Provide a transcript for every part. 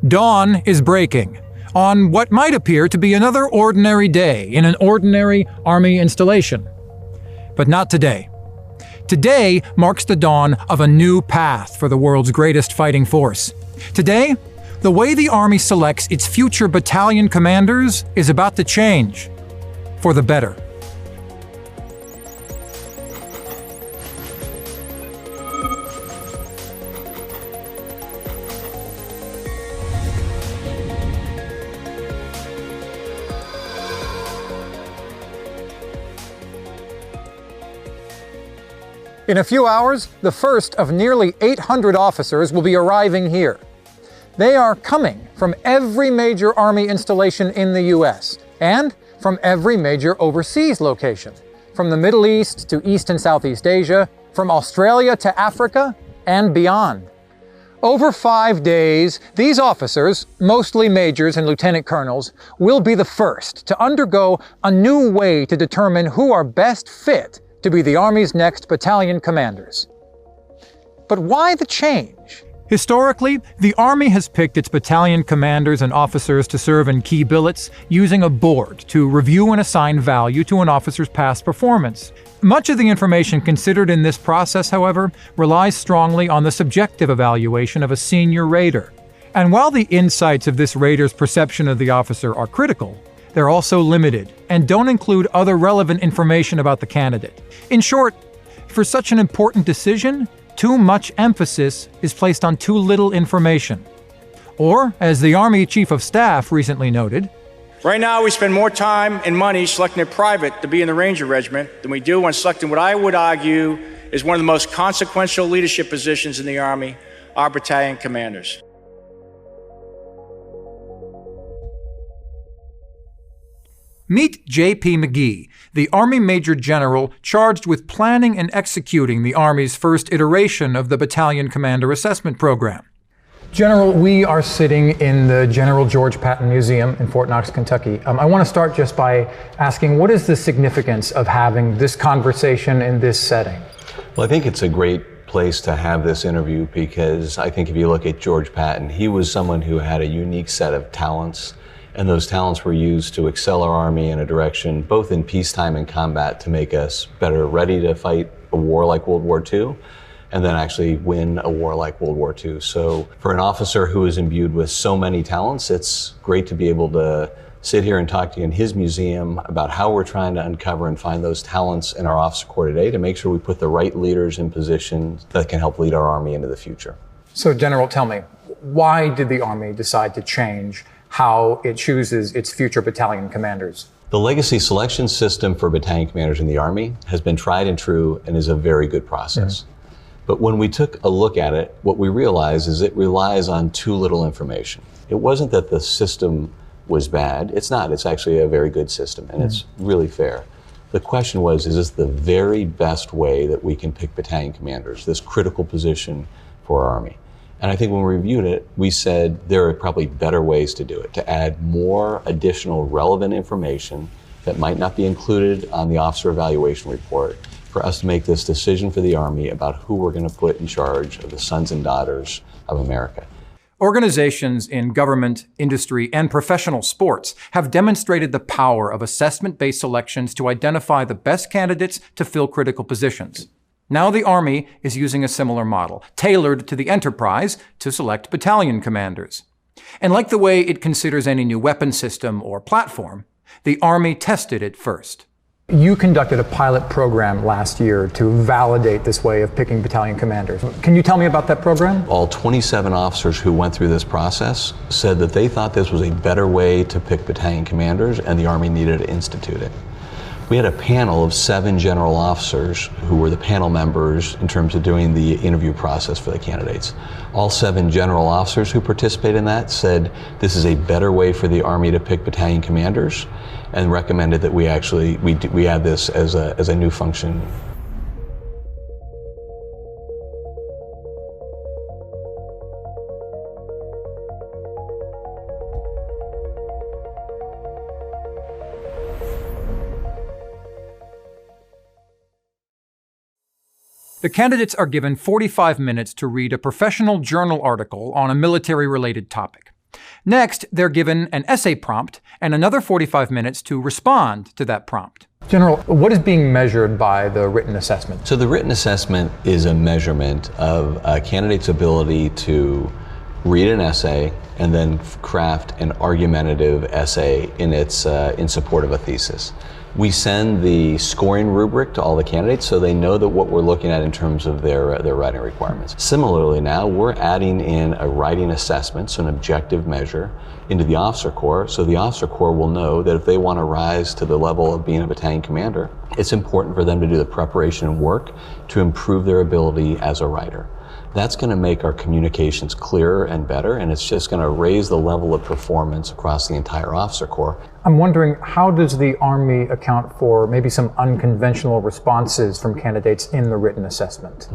Dawn is breaking on what might appear to be another ordinary day in an ordinary Army installation. But not today. Today marks the dawn of a new path for the world's greatest fighting force. Today, the way the Army selects its future battalion commanders is about to change for the better. In a few hours, the first of nearly 800 officers will be arriving here. They are coming from every major Army installation in the U.S. and from every major overseas location, from the Middle East to East and Southeast Asia, from Australia to Africa, and beyond. Over 5 days, these officers, mostly majors and lieutenant colonels, will be the first to undergo a new way to determine who are best fit to be the Army's next battalion commanders. But why the change? Historically, the Army has picked its battalion commanders and officers to serve in key billets using a board to review and assign value to an officer's past performance. Much of the information considered in this process, however, relies strongly on the subjective evaluation of a senior raider. And while the insights of this raider's perception of the officer are critical, they're also limited and don't include other relevant information about the candidate. In short, for such an important decision, too much emphasis is placed on too little information. Or, as the Army Chief of Staff recently noted, right now we spend more time and money selecting a private to be in the Ranger Regiment than we do on selecting what I would argue is one of the most consequential leadership positions in the Army, our battalion commanders. Meet JP McGee, the Army Major General charged with planning and executing the Army's first iteration of the Battalion Commander Assessment Program. General, we are sitting in the General George Patton Museum in Fort Knox, Kentucky. I want to start just by asking, what is the significance of having this conversation in this setting? Well, I think it's a great place to have this interview because I think if you look at George Patton, he was someone who had a unique set of talents. And those talents were used to excel our Army in a direction, both in peacetime and combat, to make us better ready to fight a war like World War II, and then actually win a war like World War II. So for an officer who is imbued with so many talents, it's great to be able to sit here and talk to you in his museum about how we're trying to uncover and find those talents in our officer corps today to make sure we put the right leaders in positions that can help lead our Army into the future. So, General, tell me, why did the Army decide to change how it chooses its future battalion commanders? The legacy selection system for battalion commanders in the Army has been tried and true and is a very good process. But when we took a look at it, what we realized is it relies on too little information. It wasn't that the system was bad. It's not. It's actually a very good system, and it's really fair. The question was, is this the very best way that we can pick battalion commanders, this critical position for our Army? And I think when we reviewed it, we said there are probably better ways to do it, to add more additional relevant information that might not be included on the officer evaluation report for us to make this decision for the Army about who we're going to put in charge of the sons and daughters of America. Organizations in government, industry, and professional sports have demonstrated the power of assessment-based selections to identify the best candidates to fill critical positions. Now the Army is using a similar model, tailored to the enterprise, to select battalion commanders. And like the way it considers any new weapon system or platform, the Army tested it first. You conducted a pilot program last year to validate this way of picking battalion commanders. Can you tell me about that program? All 27 officers who went through this process said that they thought this was a better way to pick battalion commanders, and the Army needed to institute it. We had a panel of 7 general officers who were the panel members in terms of doing the interview process for the candidates. All 7 general officers who participated in that said this is a better way for the Army to pick battalion commanders, and recommended that we add this as a new function. The candidates are given 45 minutes to read a professional journal article on a military-related topic. Next, they're given an essay prompt and another 45 minutes to respond to that prompt. General, what is being measured by the written assessment? So the written assessment is a measurement of a candidate's ability to read an essay and then craft an argumentative essay in support of a thesis. We send the scoring rubric to all the candidates so they know that what we're looking at in terms of their writing requirements. Similarly now, we're adding in a writing assessment, so an objective measure, into the officer corps, so the officer corps will know that if they want to rise to the level of being a battalion commander, it's important for them to do the preparation and work to improve their ability as a writer. That's going to make our communications clearer and better, and it's just going to raise the level of performance across the entire officer corps. I'm wondering, how does the Army account for maybe some unconventional responses from candidates in the written assessment?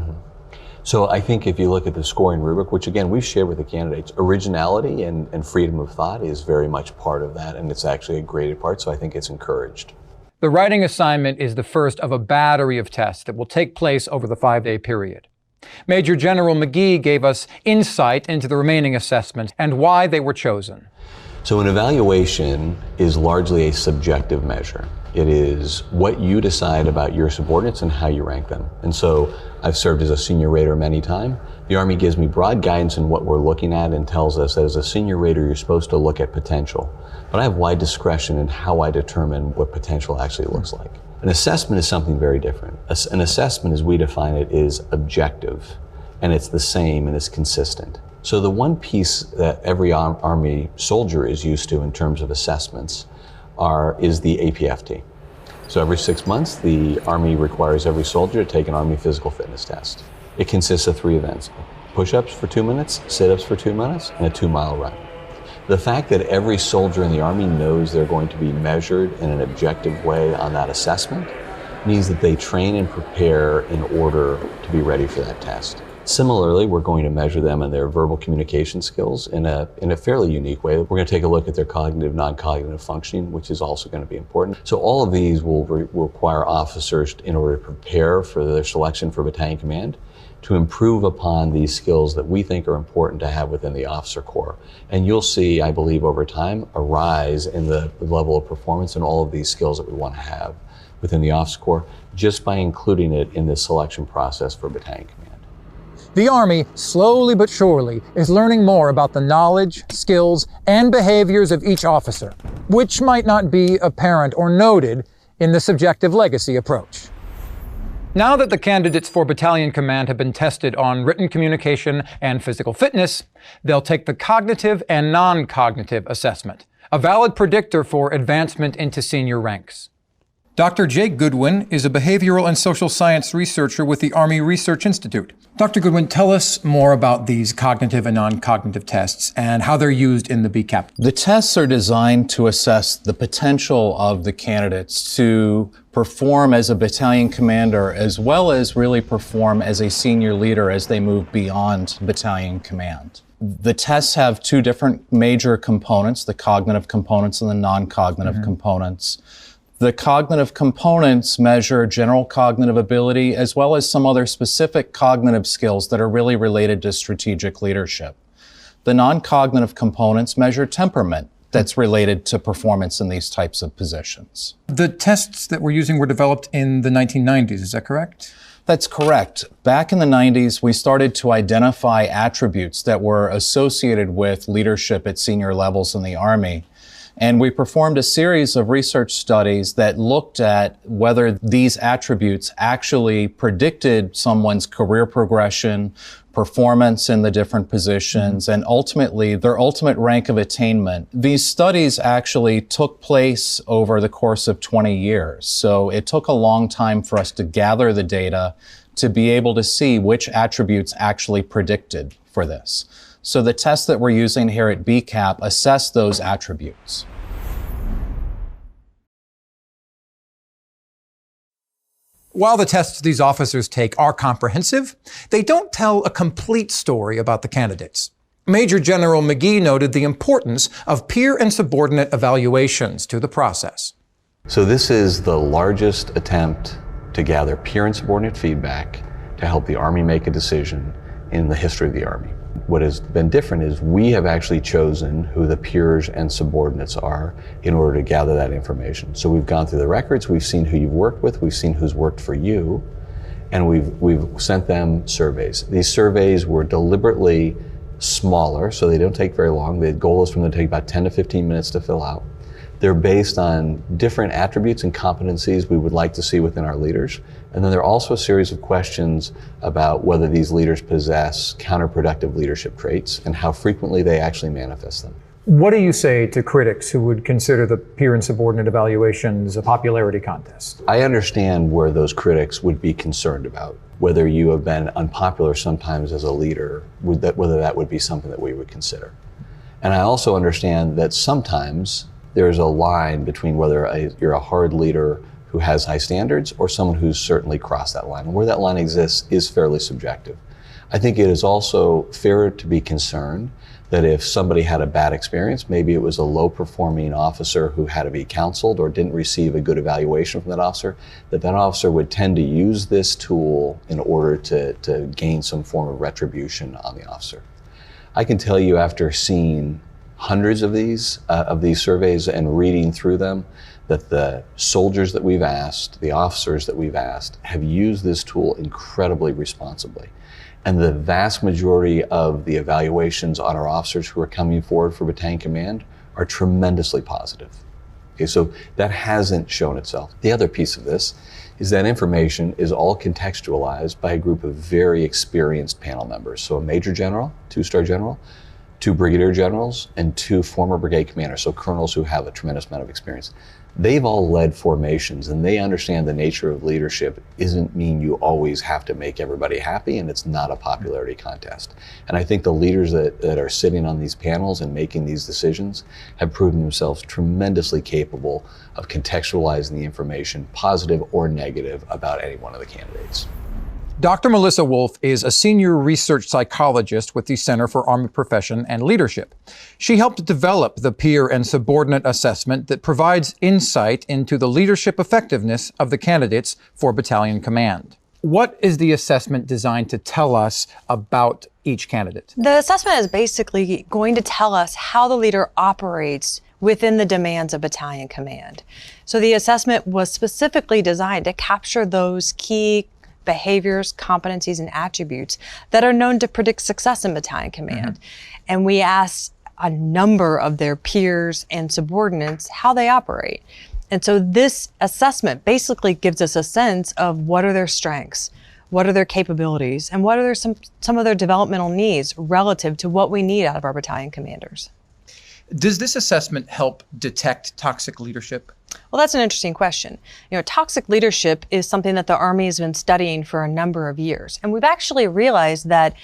So I think if you look at the scoring rubric, which again we've shared with the candidates, originality and freedom of thought is very much part of that, and it's actually a graded part, so I think it's encouraged. The writing assignment is the first of a battery of tests that will take place over the 5-day period. Major General McGee gave us insight into the remaining assessments and why they were chosen. So an evaluation is largely a subjective measure. It is what you decide about your subordinates and how you rank them. And so I've served as a senior rater many times. The Army gives me broad guidance in what we're looking at and tells us that as a senior rater, you're supposed to look at potential. But I have wide discretion in how I determine what potential actually looks like. An assessment is something very different. An assessment, as we define it, is objective, and it's the same and it's consistent. So the one piece that every Army soldier is used to in terms of assessments is the APFT. So every 6 months, the Army requires every soldier to take an Army physical fitness test. It consists of 3 events: push-ups for 2 minutes, sit-ups for 2 minutes, and a 2-mile run. The fact that every soldier in the Army knows they're going to be measured in an objective way on that assessment means that they train and prepare in order to be ready for that test. Similarly, we're going to measure them in their verbal communication skills in a fairly unique way. We're going to take a look at their cognitive, non-cognitive functioning, which is also going to be important. So all of these will require officers, in order to prepare for their selection for battalion command, to improve upon these skills that we think are important to have within the officer corps. And you'll see, I believe, over time, a rise in the level of performance in all of these skills that we want to have within the officer corps, just by including it in the selection process for battalion command. The Army, slowly but surely, is learning more about the knowledge, skills, and behaviors of each officer, which might not be apparent or noted in the subjective legacy approach. Now that the candidates for battalion command have been tested on written communication and physical fitness, they'll take the cognitive and non-cognitive assessment, a valid predictor for advancement into senior ranks. Dr. Jake Goodwin is a behavioral and social science researcher with the Army Research Institute. Dr. Goodwin, tell us more about these cognitive and non-cognitive tests and how they're used in the BCAP. The tests are designed to assess the potential of the candidates to perform as a battalion commander, as well as really perform as a senior leader as they move beyond battalion command. The tests have 2 different major components, the cognitive components and the non-cognitive components. The cognitive components measure general cognitive ability as well as some other specific cognitive skills that are really related to strategic leadership. The non-cognitive components measure temperament that's related to performance in these types of positions. The tests that we're using were developed in the 1990s, is that correct? That's correct. Back in the 90s, we started to identify attributes that were associated with leadership at senior levels in the Army. And we performed a series of research studies that looked at whether these attributes actually predicted someone's career progression, performance in the different positions, and ultimately their ultimate rank of attainment. These studies actually took place over the course of 20 years. So it took a long time for us to gather the data to be able to see which attributes actually predicted for this. So the tests that we're using here at BCAP assess those attributes. While the tests these officers take are comprehensive, they don't tell a complete story about the candidates. Major General McGee noted the importance of peer and subordinate evaluations to the process. So this is the largest attempt to gather peer and subordinate feedback to help the Army make a decision in the history of the Army. What has been different is we have actually chosen who the peers and subordinates are in order to gather that information. So we've gone through the records, we've seen who you've worked with, we've seen who's worked for you, and we've sent them surveys. These surveys were deliberately smaller, so they don't take very long. The goal is for them to take about 10 to 15 minutes to fill out. They're based on different attributes and competencies we would like to see within our leaders. And then there are also a series of questions about whether these leaders possess counterproductive leadership traits and how frequently they actually manifest them. What do you say to critics who would consider the peer and subordinate evaluations a popularity contest? I understand where those critics would be concerned about whether you have been unpopular sometimes as a leader, whether that would be something that we would consider. And I also understand that sometimes there's a line between whether you're a hard leader who has high standards or someone who's certainly crossed that line. And where that line exists is fairly subjective. I think it is also fair to be concerned that if somebody had a bad experience, maybe it was a low-performing officer who had to be counseled or didn't receive a good evaluation from that officer, that officer would tend to use this tool in order to gain some form of retribution on the officer. I can tell you, after seeing hundreds of these surveys and reading through them, that the soldiers that we've asked, the officers that we've asked, have used this tool incredibly responsibly. And the vast majority of the evaluations on our officers who are coming forward for battalion command are tremendously positive. Okay, so that hasn't shown itself. The other piece of this is that information is all contextualized by a group of very experienced panel members. So a major general, 2-star general, 2 brigadier generals, and 2 former brigade commanders, so colonels who have a tremendous amount of experience. They've all led formations, and they understand the nature of leadership doesn't mean you always have to make everybody happy, and it's not a popularity contest. And I think the leaders that are sitting on these panels and making these decisions have proven themselves tremendously capable of contextualizing the information, positive or negative, about any one of the candidates. Dr. Melissa Wolf is a senior research psychologist with the Center for Army Profession and Leadership. She helped develop the peer and subordinate assessment that provides insight into the leadership effectiveness of the candidates for battalion command. What is the assessment designed to tell us about each candidate? The assessment is basically going to tell us how the leader operates within the demands of battalion command. So the assessment was specifically designed to capture those key behaviors, competencies, and attributes that are known to predict success in battalion command. And we asked a number of their peers and subordinates how they operate. And so this assessment basically gives us a sense of what are their strengths, what are their capabilities, and what are some of their developmental needs relative to what we need out of our battalion commanders. Does this assessment help detect toxic leadership? Well, that's an interesting question. Toxic leadership is something that the Army has been studying for a number of years. And we've actually realized that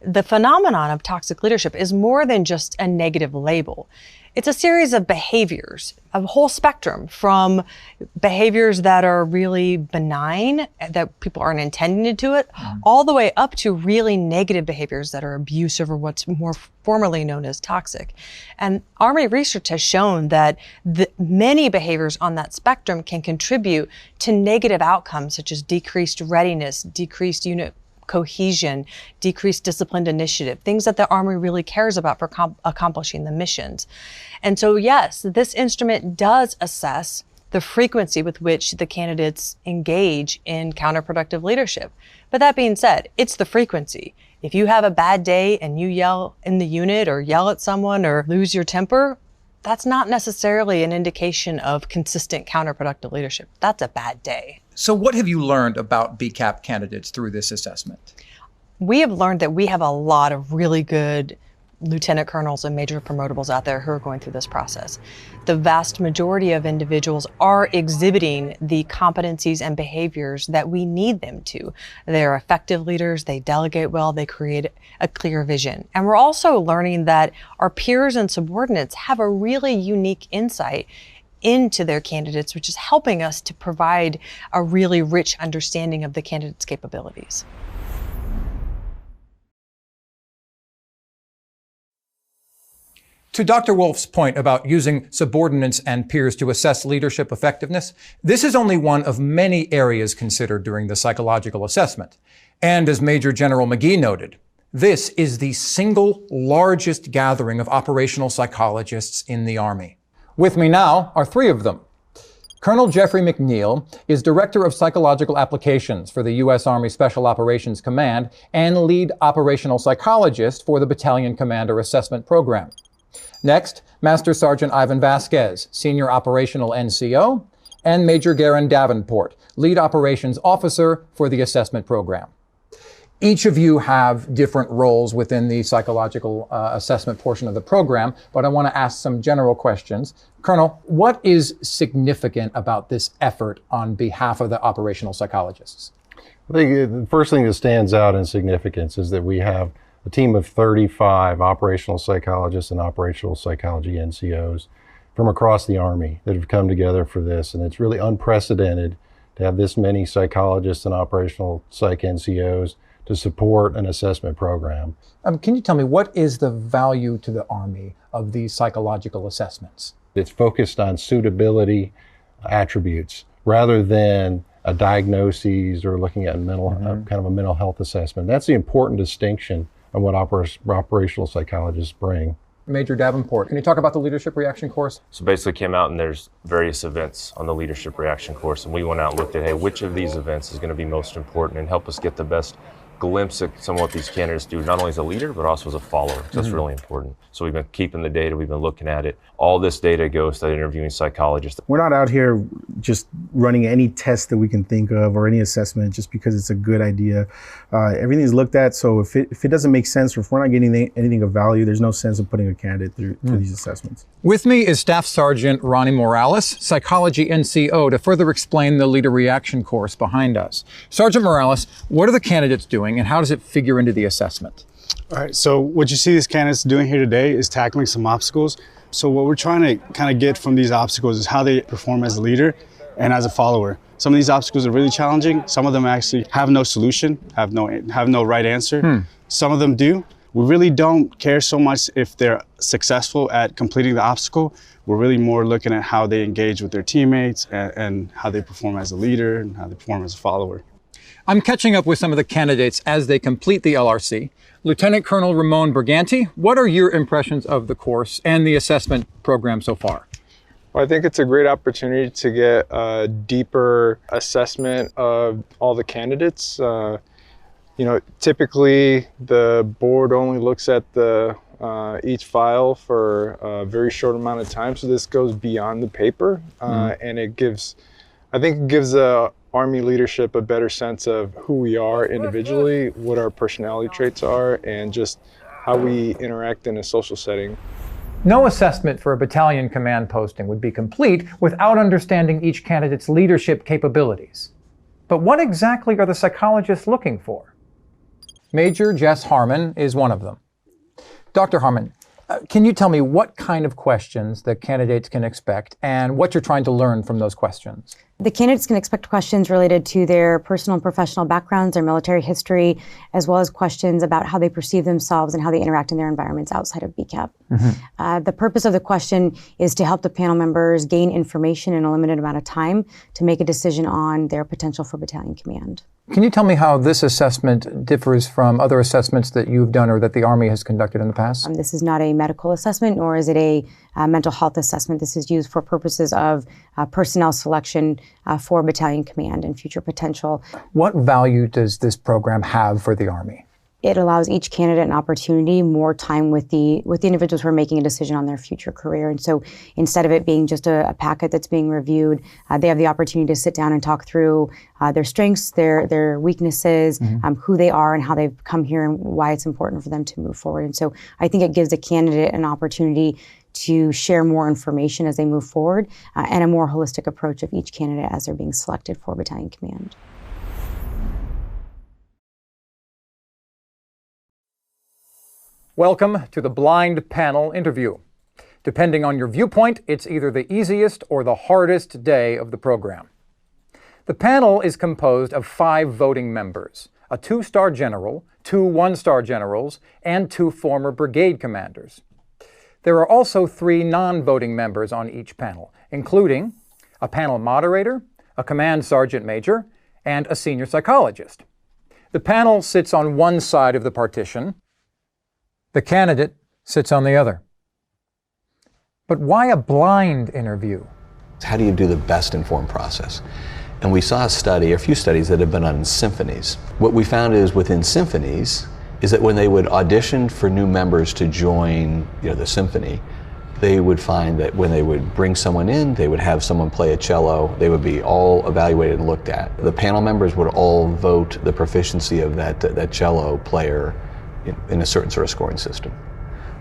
the phenomenon of toxic leadership is more than just a negative label. It's a series of behaviors, a whole spectrum, from behaviors that are really benign, that people aren't intending to do it, all the way up to really negative behaviors that are abusive, or what's more formally known as toxic. And Army research has shown that many behaviors on that spectrum can contribute to negative outcomes, such as decreased readiness, decreased unit cohesion, decreased disciplined initiative, things that the Army really cares about for accomplishing the missions. And so yes, this instrument does assess the frequency with which the candidates engage in counterproductive leadership. But that being said, it's the frequency. If you have a bad day and you yell in the unit or yell at someone or lose your temper, that's not necessarily an indication of consistent counterproductive leadership. That's a bad day. So what have you learned about BCAP candidates through this assessment? We have learned that we have a lot of really good lieutenant colonels and major promotables out there who are going through this process. The vast majority of individuals are exhibiting the competencies and behaviors that we need them to. They're effective leaders, they delegate well, they create a clear vision. And we're also learning that our peers and subordinates have a really unique insight into their candidates, which is helping us to provide a really rich understanding of the candidates' capabilities. To Dr. Wolf's point about using subordinates and peers to assess leadership effectiveness, this is only one of many areas considered during the psychological assessment. And as Major General McGee noted, This is the single largest gathering of operational psychologists in the Army. With me now are three of them. Colonel Jeffrey McNeil is Director of Psychological Applications for the U.S. Army Special Operations Command and Lead Operational Psychologist for the Battalion Commander Assessment Program. Next, Master Sergeant Ivan Vasquez, Senior Operational NCO, and Major Garen Davenport, Lead Operations Officer for the Assessment Program. Each of you have different roles within the psychological assessment portion of the program, but I want to ask some general questions. Colonel, what is significant about this effort on behalf of the operational psychologists? I think the first thing that stands out in significance is that we have a team of 35 operational psychologists and operational psychology NCOs from across the Army that have come together for this, and it's really unprecedented to have this many psychologists and operational psych NCOs to support an assessment program. Can you tell me, what is the value to the Army of these psychological assessments? It's focused on suitability attributes rather than a diagnosis or looking at kind of a mental health assessment. That's the important distinction of what operational psychologists bring. Major Davenport, can you talk about the leadership reaction course? So basically came out and there's various events on the leadership reaction course, and we went out and looked at, hey, which of these events is going to be most important and help us get the best glimpse at some of what these candidates do, not only as a leader, but also as a follower. So that's really important. So we've been keeping the data, we've been looking at it. All this data goes to interviewing psychologists. We're not out here just running any test that we can think of or any assessment just because it's a good idea. Everything's looked at, so if it doesn't make sense or if we're not getting anything of value, there's no sense of putting a candidate through these assessments. With me is Staff Sergeant Ronnie Morales, Psychology NCO, to further explain the leader reaction course behind us. Sergeant Morales, what are the candidates doing and how does it figure into the assessment? All right, so what you see these candidates doing here today is tackling some obstacles. So what we're trying to kind of get from these obstacles is how they perform as a leader and as a follower. Some of these obstacles are really challenging. Some of them actually have no solution, have no right answer. Some of them do. We really don't care so much if they're successful at completing the obstacle. We're really more looking at how they engage with their teammates and how they perform as a leader and how they perform as a follower. I'm catching up with some of the candidates as they complete the LRC. Lieutenant Colonel Ramon Briganti, what are your impressions of the course and the assessment program so far? Well, I think it's a great opportunity to get a deeper assessment of all the candidates. Typically the board only looks at each file for a very short amount of time, so this goes beyond the paper, and I think it gives the Army leadership a better sense of who we are individually, what our personality traits are, and just how we interact in a social setting. No assessment for a battalion command posting would be complete without understanding each candidate's leadership capabilities. But what exactly are the psychologists looking for? Major Jess Harmon is one of them. Dr. Harmon, can you tell me what kind of questions the candidates can expect and what you're trying to learn from those questions? The candidates can expect questions related to their personal and professional backgrounds, their military history, as well as questions about how they perceive themselves and how they interact in their environments outside of BCAP. The purpose of the question is to help the panel members gain information in a limited amount of time to make a decision on their potential for battalion command. Can you tell me how this assessment differs from other assessments that you've done or that the Army has conducted in the past? This is not a medical assessment, nor is it a mental health assessment. This is used for purposes of personnel selection for battalion command and future potential. What value does this program have for the Army? It allows each candidate an opportunity, more time with the individuals who are making a decision on their future career. And so instead of it being just a packet that's being reviewed, they have the opportunity to sit down and talk through their strengths, their weaknesses, who they are and how they've come here and why it's important for them to move forward. And so I think it gives a candidate an opportunity to share more information as they move forward and a more holistic approach of each candidate as they're being selected for battalion command. Welcome to the blind panel interview. Depending on your viewpoint, it's either the easiest or the hardest day of the program. The panel is composed of 5 voting members, a 2-star general, 2 1-star generals, and 2 former brigade commanders. There are also 3 non-voting members on each panel, including a panel moderator, a command sergeant major, and a senior psychologist. The panel sits on one side of the partition, The candidate sits on the other. But why a blind interview? How do you do the best informed process? And we saw a few studies that have been on symphonies. What we found is within symphonies is that when they would audition for new members to join the symphony, they would find that when they would bring someone in, they would have someone play a cello, they would be all evaluated and looked at. The panel members would all vote the proficiency of that cello player in a certain sort of scoring system.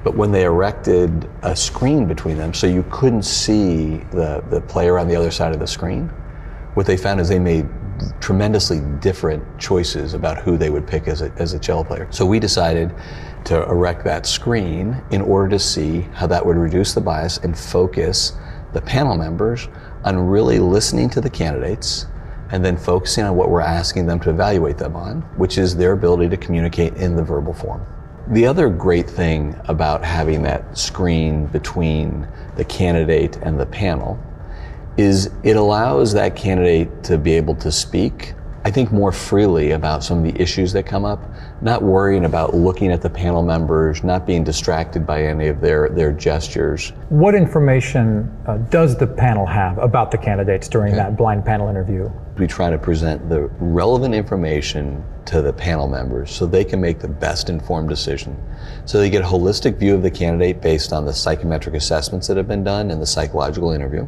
But when they erected a screen between them so you couldn't see the player on the other side of the screen, what they found is they made tremendously different choices about who they would pick as a cello player. So we decided to erect that screen in order to see how that would reduce the bias and focus the panel members on really listening to the candidates and then focusing on what we're asking them to evaluate them on, which is their ability to communicate in the verbal form. The other great thing about having that screen between the candidate and the panel is it allows that candidate to be able to speak, I think, more freely about some of the issues that come up, not worrying about looking at the panel members, not being distracted by any of their gestures. What information does the panel have about the candidates during that blind panel interview? We try to present the relevant information to the panel members so they can make the best informed decision. So they get a holistic view of the candidate based on the psychometric assessments that have been done and the psychological interview.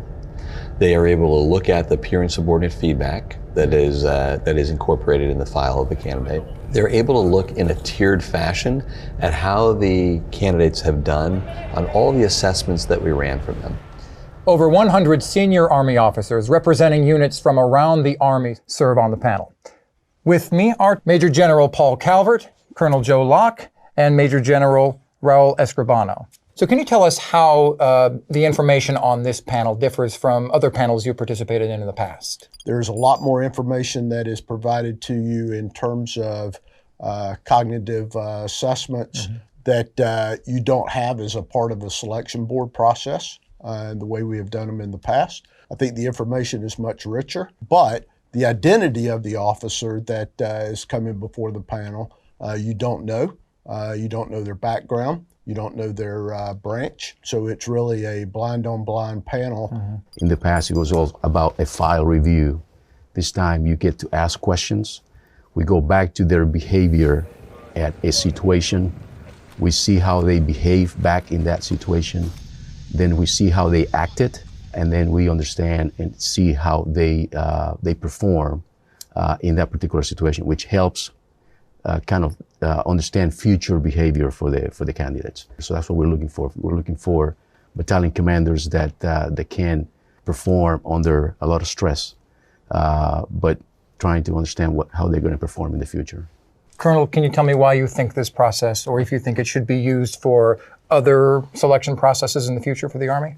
They are able to look at the peer and subordinate feedback that is incorporated in the file of the candidate. They're able to look in a tiered fashion at how the candidates have done on all the assessments that we ran for them. Over 100 senior Army officers representing units from around the Army serve on the panel. With me are Major General Paul Calvert, Colonel Joe Locke, and Major General Raul Escribano. So can you tell us how the information on this panel differs from other panels you participated in the past? There's a lot more information that is provided to you in terms of cognitive assessments that you don't have as a part of the selection board process, the way we have done them in the past. I think the information is much richer, but the identity of the officer that is coming before the panel, you don't know. You don't know their background. You don't know their branch. So it's really a blind on blind panel. In the past, it was all about a file review. This time you get to ask questions. We go back to their behavior at a situation. We see how they behave back in that situation. Then we see how they acted, and then we understand and see how they perform in that particular situation, which helps understand future behavior for the candidates. So that's what we're looking for. We're looking for battalion commanders that can perform under a lot of stress, but trying to understand how they're going to perform in the future. Colonel, can you tell me why you think this process, or if you think it should be used for other selection processes in the future for the Army?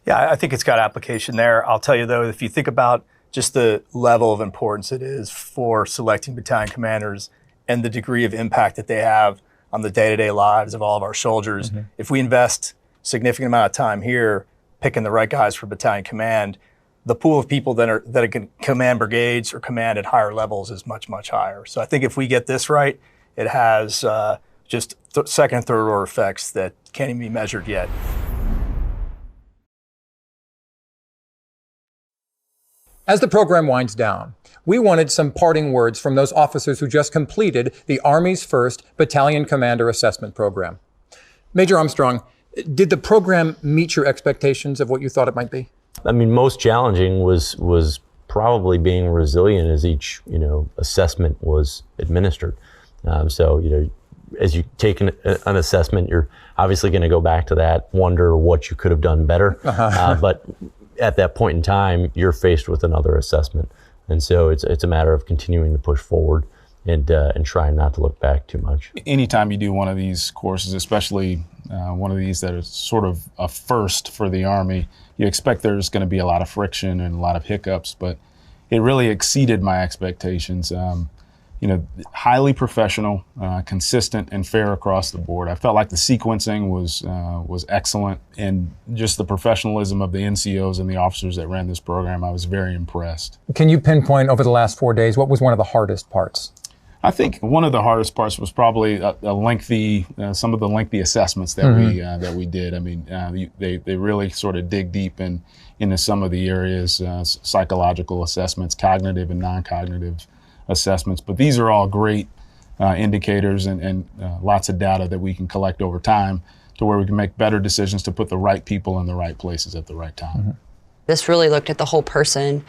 Yeah, I think it's got application there. I'll tell you though, if you think about just the level of importance it is for selecting battalion commanders and the degree of impact that they have on the day-to-day lives of all of our soldiers. If we invest significant amount of time here picking the right guys for battalion command, the pool of people that can command brigades or command at higher levels is much, much higher. So I think if we get this right, it has just second and third order effects that can't even be measured yet. As the program winds down, we wanted some parting words from those officers who just completed the Army's first Battalion Commander Assessment Program. Major Armstrong, did the program meet your expectations of what you thought it might be? I mean, most challenging was probably being resilient as each, assessment was administered. So, as you take an assessment, you're obviously going to go back to that, wonder what you could have done better. But at that point in time, you're faced with another assessment. And so it's a matter of continuing to push forward and trying not to look back too much. Anytime you do one of these courses, especially one of these that is sort of a first for the Army, you expect there's going to be a lot of friction and a lot of hiccups, but it really exceeded my expectations. Highly professional, consistent, and fair across the board. I felt like the sequencing was excellent, and just the professionalism of the NCOs and the officers that ran this program, I was very impressed. Can you pinpoint over the last 4 days, what was one of the hardest parts? I think one of the hardest parts was probably some of the lengthy assessments that we did. I mean, they really sort of dig deep into some of the areas, psychological assessments, cognitive and non-cognitive assessments. But these are all great indicators and lots of data that we can collect over time to where we can make better decisions to put the right people in the right places at the right time. This really looked at the whole person,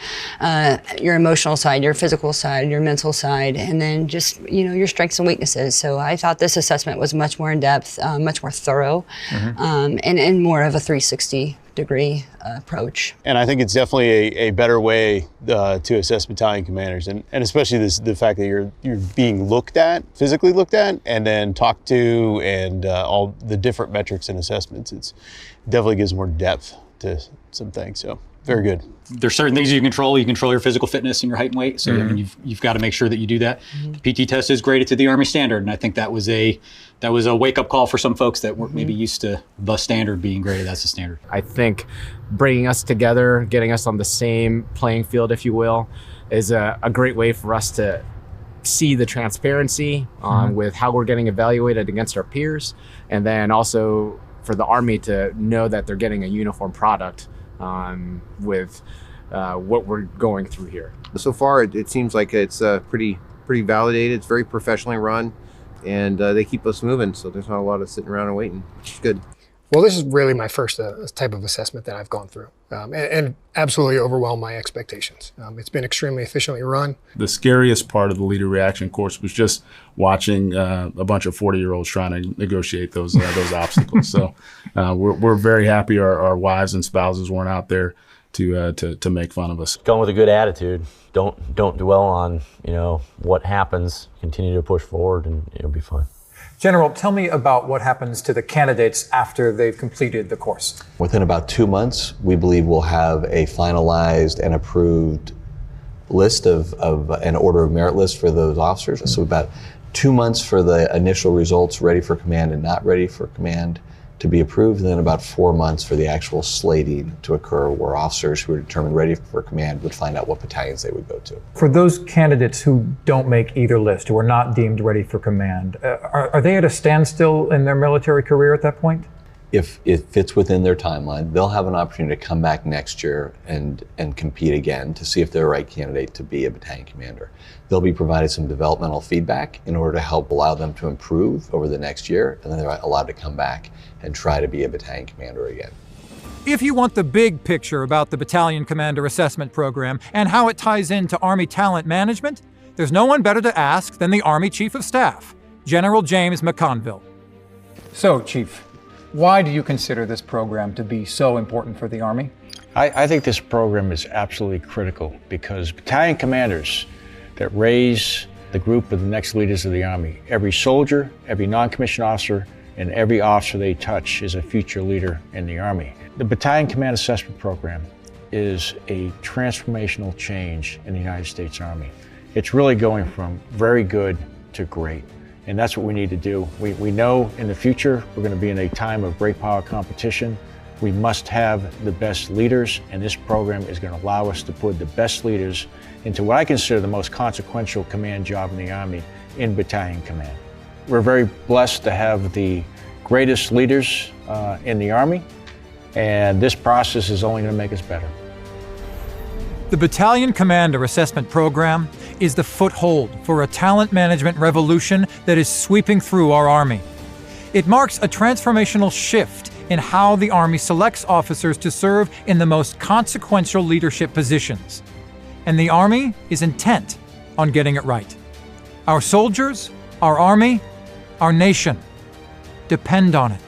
your emotional side, your physical side, your mental side, and then just, your strengths and weaknesses. So I thought this assessment was much more in depth, much more thorough, and more of a 360-degree approach. And I think it's definitely a better way to assess battalion commanders, and especially the fact that you're being physically looked at, and then talked to, and all the different metrics and assessments. It definitely gives more depth to some things. So very good. There's certain things you can control. You control your physical fitness and your height and weight. So I mean, you've got to make sure that you do that. The PT test is graded to the Army standard, and I think that was a wake-up call for some folks that weren't maybe used to the standard being graded as the standard. I think bringing us together, getting us on the same playing field, if you will, is a great way for us to see the transparency with how we're getting evaluated against our peers, and then also for the Army to know that they're getting a uniform product with what we're going through here. So far, it seems like it's pretty validated. It's very professionally run, and they keep us moving. So there's not a lot of sitting around and waiting, which is good. Well, this is really my first type of assessment that I've gone through, and absolutely overwhelmed my expectations. It's been extremely efficiently run. The scariest part of the leader reaction course was just watching a bunch of 40-year-olds trying to negotiate those obstacles. So we're very happy our wives and spouses weren't out there to make fun of us. Going with a good attitude. Don't dwell on what happens. Continue to push forward, and it'll be fine. General, tell me about what happens to the candidates after they've completed the course. Within about 2 months, we believe we'll have a finalized and approved list of an order of merit list for those officers. So about 2 months for the initial results, ready for command and not ready for command, to be approved, and then about 4 months for the actual slating to occur, where officers who are determined ready for command would find out what battalions they would go to. For those candidates who don't make either list, who are not deemed ready for command, are they at a standstill in their military career at that point? If it fits within their timeline, they'll have an opportunity to come back next year and compete again to see if they're the right candidate to be a battalion commander. They'll be provided some developmental feedback in order to help allow them to improve over the next year, and then they're allowed to come back and try to be a battalion commander again. If you want the big picture about the Battalion Commander Assessment Program and how it ties into Army talent management, there's no one better to ask than the Army Chief of Staff, General James McConville. So, Chief, why do you consider this program to be so important for the Army? I think this program is absolutely critical because battalion commanders that raise the group of the next leaders of the Army, every soldier, every non-commissioned officer, and every officer they touch is a future leader in the Army. The Battalion Command Assessment Program is a transformational change in the United States Army. It's really going from very good to great. And that's what we need to do. We know in the future we're going to be in a time of great power competition. We must have the best leaders, and this program is going to allow us to put the best leaders into what I consider the most consequential command job in the Army, in battalion command. We're very blessed to have the greatest leaders in the Army, and this process is only going to make us better. The Battalion Commander Assessment Program is the foothold for a talent management revolution that is sweeping through our Army. It marks a transformational shift in how the Army selects officers to serve in the most consequential leadership positions. And the Army is intent on getting it right. Our soldiers, our Army, our nation depend on it.